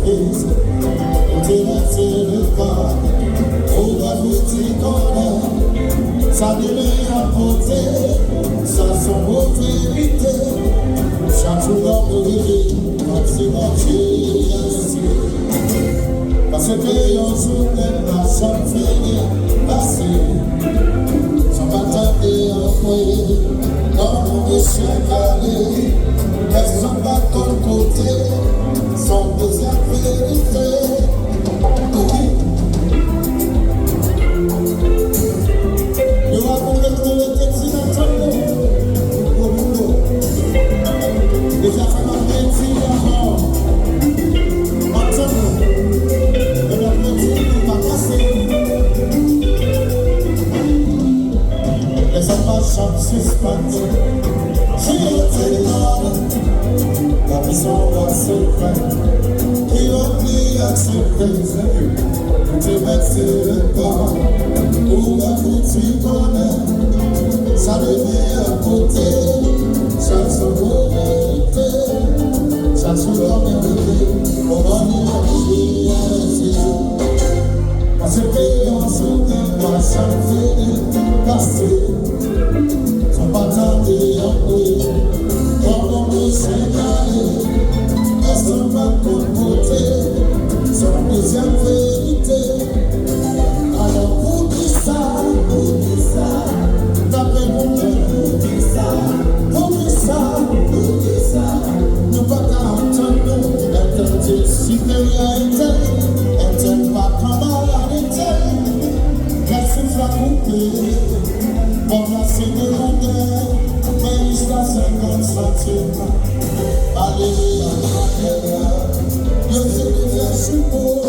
surprise. T'es laissé le corps, on va vous dire ça devait apporter, ça son vérité. Chaque jour dans nos vies, c'est mon Dieu, parce que yon jour n'est pas sans finir, passé, sans bataille et envoyer, dans mon échec allé, personne va ton côté, sans deuxième vérité. Nous avons retrouvé le texte d'Antonio, déjà ça m'a fait dire avant, Antonio, et la petite nous va passer. Les hommes chantent suspendus, j'ai été là, la maison va se faire, qui oublie accepter, tu verser le corps. Où la boutique connaît, ça devient à côté, chaque seconde vérité, chaque seconde vérité, on va dire parce que on se dévoile sans finir, passer, sans bataille et envoyer, comme on peut s'égaler, personne va de mon côté, sans deuxième vérité. Alors oublie ça, tapez mon cœur, oublie ça, nous pas qu'à entendre, interdit supériorité, interdit pas camaralité, la souffle à couper, on a fait de longueur, mais jusqu'à 50 centimes, alléluia, Dieu fait des versions beaux.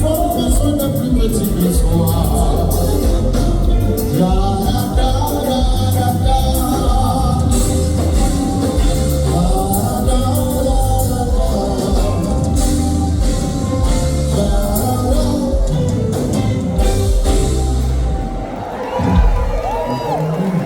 for besoin de plus petit que soi.